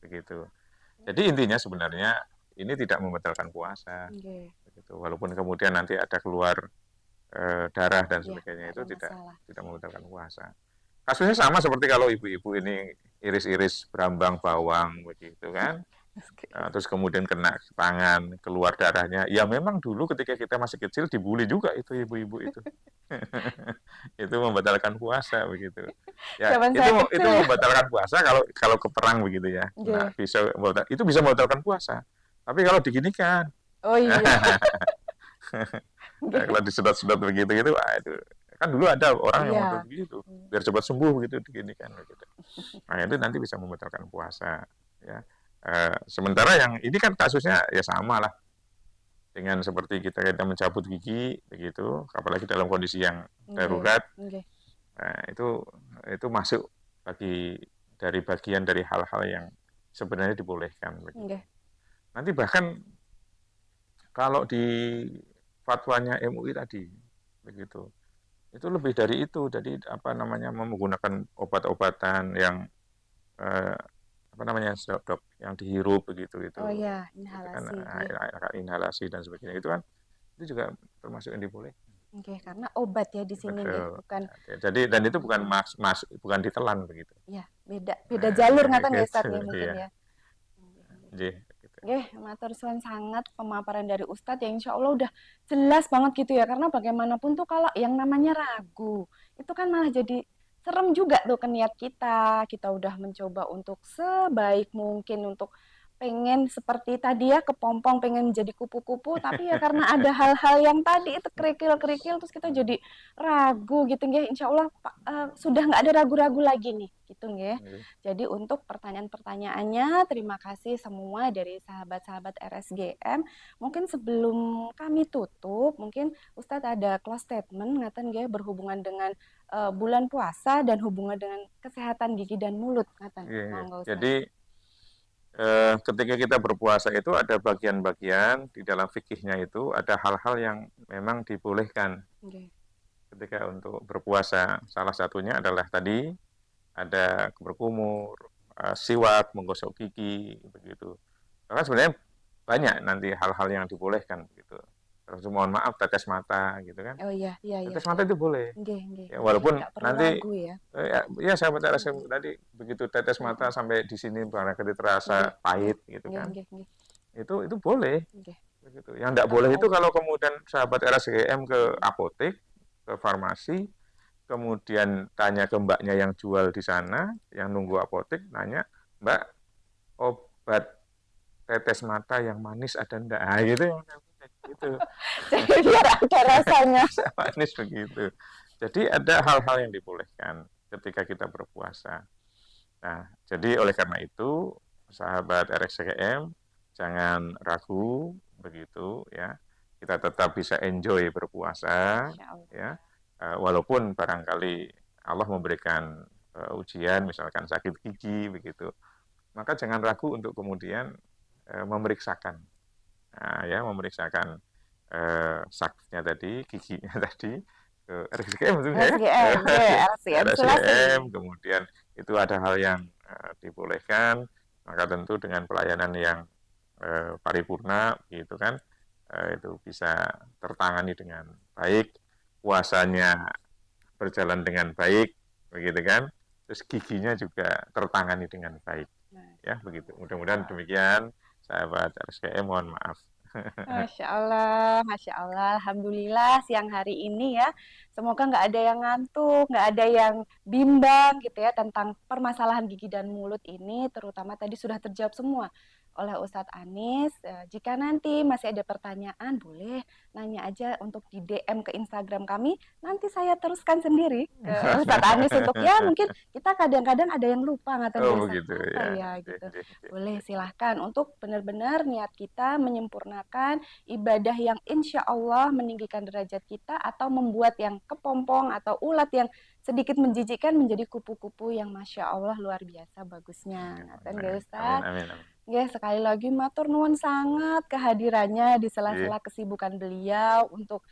begitu. Jadi intinya sebenarnya ini tidak membatalkan puasa. Begitu. Walaupun kemudian nanti ada keluar darah dan sebagainya itu tidak membatalkan puasa. Kasusnya sama seperti kalau ibu-ibu ini iris-iris berambang bawang begitu kan. Terus kemudian kena tangan, keluar darahnya. Ya memang dulu ketika kita masih kecil dibully juga itu ibu-ibu itu. Itu membatalkan puasa begitu. Ya, Zaman saya itu kecil ya. membatalkan puasa kalau kalau ke perang begitu ya. Nah, Nggih. itu bisa membatalkan puasa. Tapi kalau diginikan, Oh iya. nah, Nggih. kalau disedot-sedot begitu itu, itu kan dulu ada orang yang Iya. waktu begitu, biar cepat sembuh begitu diginikan begitu. Nah, itu nanti bisa membatalkan puasa ya. Sementara yang ini kan kasusnya ya sama lah dengan seperti kita mencabut gigi begitu, apalagi dalam kondisi yang Nggih. darurat. Nggih. Nah, itu masuk dari bagian dari hal-hal yang sebenarnya dibolehkan begitu. Nggih. Nanti bahkan kalau di fatwanya MUI tadi begitu, itu lebih dari itu. Jadi apa namanya, menggunakan obat-obatan yang apa namanya, dok, yang dihirup begitu itu. Oh iya, Itu kan inhalasi. Nggih. inhalasi dan sebagainya. Itu kan itu juga termasuk yang diboleh. Nggih, karena obat ya di sini nggih, Betul. bukan. Jadi dan itu bukan bukan ditelan begitu. Iya, beda jalur ngaten ya Gitu, Ustaz nih mungkin iya. ya. Nggih, nggih. Nggih, gitu. Nggih, matur suwun sangat pemaparan dari Ustadz yang insya Allah udah jelas banget gitu ya. Karena bagaimanapun tuh kalau yang namanya ragu, itu kan malah jadi serem juga tuh ke niat kita. Kita udah mencoba untuk sebaik mungkin untuk pengen seperti tadi ya, kepompong pengen menjadi kupu-kupu, tapi ya karena ada hal-hal yang tadi itu kerikil-kerikil, terus kita jadi ragu gitu nggih. Insya Allah sudah nggak ada ragu-ragu lagi nih, gitu nggih. Nggih. Jadi untuk pertanyaan-pertanyaannya, terima kasih semua dari sahabat-sahabat RSGM. Mungkin sebelum kami tutup, mungkin Ustadz ada close statement ngaten nggih berhubungan dengan bulan puasa dan hubungan dengan kesehatan gigi dan mulut ngaten. Iya, iya. Monggo Ustadz. Jadi ketika kita berpuasa itu ada bagian-bagian di dalam fikihnya, itu ada hal-hal yang memang dibolehkan Nggih. ketika untuk berpuasa. Salah satunya adalah tadi ada berkumur, siwak, menggosok gigi, begitu. Karena sebenarnya banyak nanti hal-hal yang dibolehkan begitu. Terus mohon maaf, tetes mata gitu kan. Oh iya, iya, iya, Tetes iya. mata itu boleh. Nggih, nggih. Ya, Jadi walaupun nggak perlu nanti ragu ya. ya sahabat RSM tadi begitu tetes mata sampai di sini barangkali Nggih, terasa nggih, pahit gitu nggih, kan. nggih, nggih. Itu boleh Nggih. begitu. Yang tidak boleh itu kalau kemudian sahabat RSGM ke apotek, ke farmasi, kemudian tanya ke mbaknya yang jual di sana, yang nunggu apotek, nanya, "Mbak, obat tetes mata yang manis ada enggak?" Ah, gitu yang gitu. Jadi biar ada rasanya. Manis begitu. Jadi ada hal-hal yang dibolehkan ketika kita berpuasa. Nah, jadi oleh karena itu, sahabat RSCM, jangan ragu begitu ya. Kita tetap bisa enjoy berpuasa ya. Walaupun barangkali Allah memberikan ujian, misalkan sakit gigi begitu. Maka jangan ragu untuk kemudian memeriksakan. Nah, ya, memeriksakan sakitnya tadi, giginya tadi ke RSCM tentunya ya. RSGM, RSGM Sulasi. Kemudian itu ada hal yang dibolehkan, maka tentu dengan pelayanan yang paripurna gitu kan, itu bisa tertangani dengan baik, puasanya berjalan dengan baik begitu kan, terus giginya juga tertangani dengan baik ya begitu. Mudah-mudahan demikian sahabat RSGM, mohon maaf. Masya Allah, Alhamdulillah siang hari ini ya, semoga nggak ada yang ngantuk, nggak ada yang bimbang gitu ya tentang permasalahan gigi dan mulut ini, terutama tadi sudah terjawab semua oleh Ustadz Anis. Jika nanti masih ada pertanyaan, boleh nanya aja untuk di DM ke Instagram kami, nanti saya teruskan sendiri ke Ustadz Anis untuk ya mungkin kita kadang-kadang ada yang lupa ngatain Oh Ustadz begitu apa ya. ya gitu. Boleh silahkan untuk benar-benar niat kita menyempurnakan ibadah yang insya Allah meninggikan derajat kita atau membuat yang kepompong atau ulat yang sedikit menjijikkan menjadi kupu-kupu yang Masya Allah luar biasa bagusnya. Ngaten gak Ustaz? Amin, amin. Ya, sekali lagi matur nuwun sangat kehadirannya di sela-sela kesibukan beliau untuk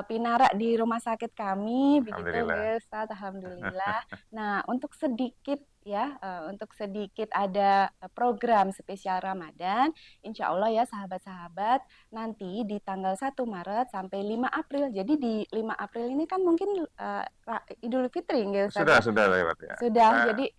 pinara di rumah sakit kami begitu nggih Ustaz, alhamdulillah. Nah, untuk sedikit ya, untuk sedikit ada program spesial Ramadan, insya Allah ya sahabat-sahabat, nanti di tanggal 1 Maret sampai 5 April. Jadi di 5 April ini kan mungkin Idul Fitri nggih Ustaz ya? Sudah lewat ya. Sudah, jadi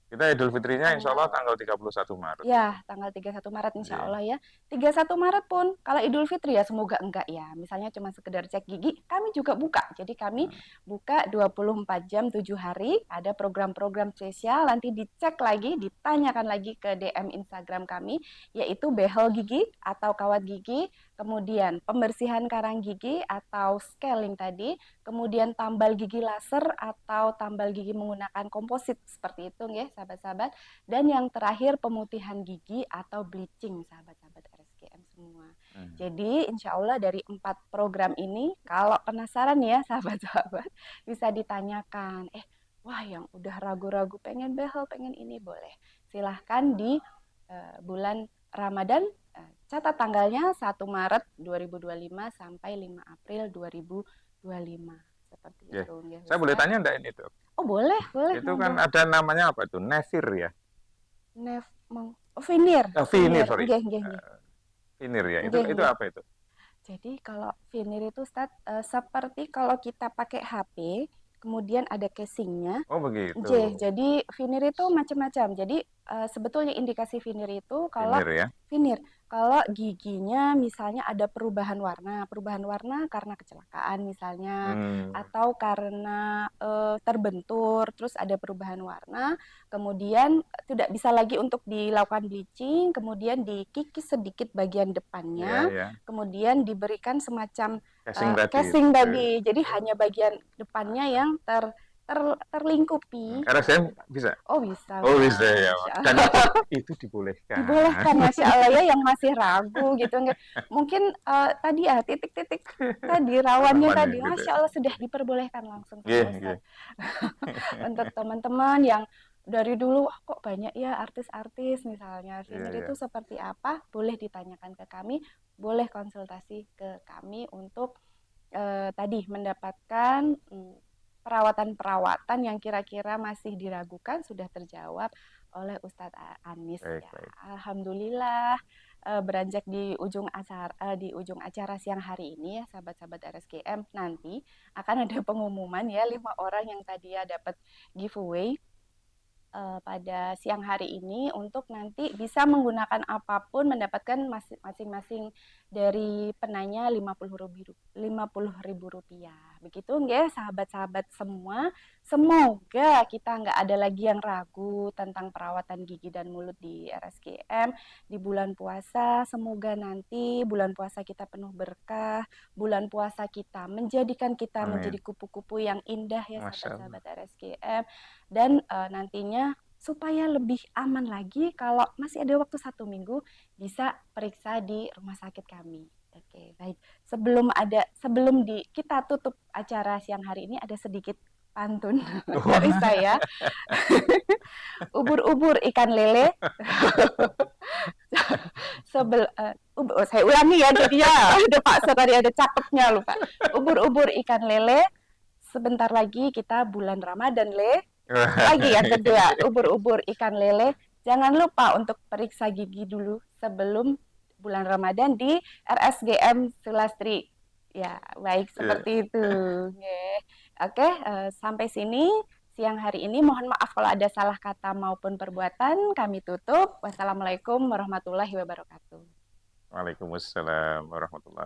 Kita Idul Fitrinya insya Allah tanggal tanggal 31 Maret. Ya, tanggal 31 Maret insya Iya. Allah ya. 31 Maret pun, kalau Idul Fitri ya semoga enggak ya. Misalnya cuma sekedar cek gigi, kami juga buka. Jadi kami Hmm. buka 24 jam 7 hari. Ada program-program spesial, nanti dicek lagi, ditanyakan lagi ke DM Instagram kami, yaitu behel gigi atau kawat gigi, kemudian pembersihan karang gigi atau scaling tadi, kemudian tambal gigi laser atau tambal gigi menggunakan komposit seperti itu ya sahabat-sahabat. Dan yang terakhir pemutihan gigi atau bleaching, sahabat-sahabat RSGM semua. Jadi insya Allah dari 4 program ini, kalau penasaran ya sahabat-sahabat, bisa ditanyakan, wah yang udah ragu-ragu pengen behel, pengen ini, boleh. Silahkan di bulan Ramadan, catat tanggalnya 1 Maret 2025 sampai 5 April 2025. Seperti Yeah. itu. Ya, Saya boleh tanya enggak ini, Dok? Oh boleh, boleh. Itu kan ada namanya apa itu? Nevir ya? Vinir. Vinir, sorry. Nggih, nggih, nggih. Vinir ya. Nggih, Itu nggih. apa itu? Jadi kalau vinir itu Ustaz, seperti kalau kita pakai HP, kemudian ada casingnya. Oh begitu. Jadi vinir itu macam-macam. Jadi sebetulnya indikasi vinir itu kalau Vinir ya. vinir kalau giginya misalnya ada perubahan warna karena kecelakaan misalnya, atau karena terbentur, terus ada perubahan warna, kemudian tidak bisa lagi untuk dilakukan bleaching, kemudian dikikis sedikit bagian depannya, kemudian diberikan semacam casing tadi. Jadi hanya bagian depannya yang terlingkupi. RSGM bisa? Oh bisa. Oh bisa ya. Dan itu dibolehkan. Dibolehkan, Masya Allah ya, yang masih ragu gitu. Mungkin tadi ya titik-titik tadi rawannya tadi, gitu. Masya Allah sudah diperbolehkan langsung sama Ustaz. Untuk teman-teman yang dari dulu kok banyak ya artis-artis misalnya, vinir itu seperti apa, boleh ditanyakan ke kami, boleh konsultasi ke kami untuk tadi mendapatkan perawatan-perawatan yang kira-kira masih diragukan sudah terjawab oleh Ustadz Anis. Ya. Alhamdulillah beranjak di ujung acara siang hari ini ya sahabat-sahabat RSGM, nanti akan ada pengumuman ya 5 orang yang tadi ya dapat giveaway pada siang hari ini untuk nanti bisa menggunakan apapun mendapatkan masing-masing dari penanya Rp50.000. Begitu nggih sahabat-sahabat semua. Semoga kita nggak ada lagi yang ragu tentang perawatan gigi dan mulut di RSGM di bulan puasa. Semoga nanti bulan puasa kita penuh berkah, bulan puasa kita menjadikan kita menjadi kupu-kupu yang indah ya sahabat-sahabat RSGM. Dan nantinya supaya lebih aman lagi, kalau masih ada waktu 1 minggu bisa periksa di rumah sakit kami. Oke, baik. Sebelum kita tutup acara siang hari ini, ada sedikit pantun dari saya. Ubur-ubur ikan lele. Saya ulangi ya, jadi ya ada paksa tadi ada cakepnya lupa. Ubur-ubur ikan lele. Sebentar lagi kita bulan Ramadan, lagi yang kedua, ubur-ubur ikan lele. Jangan lupa untuk periksa gigi dulu sebelum bulan Ramadan di RSGM Sulastri. Ya, baik seperti itu. Oke, sampai sini siang hari ini. Mohon maaf kalau ada salah kata maupun perbuatan. Kami tutup. Wassalamualaikum warahmatullahi wabarakatuh. Waalaikumsalam warahmatullahi wabarakatuh.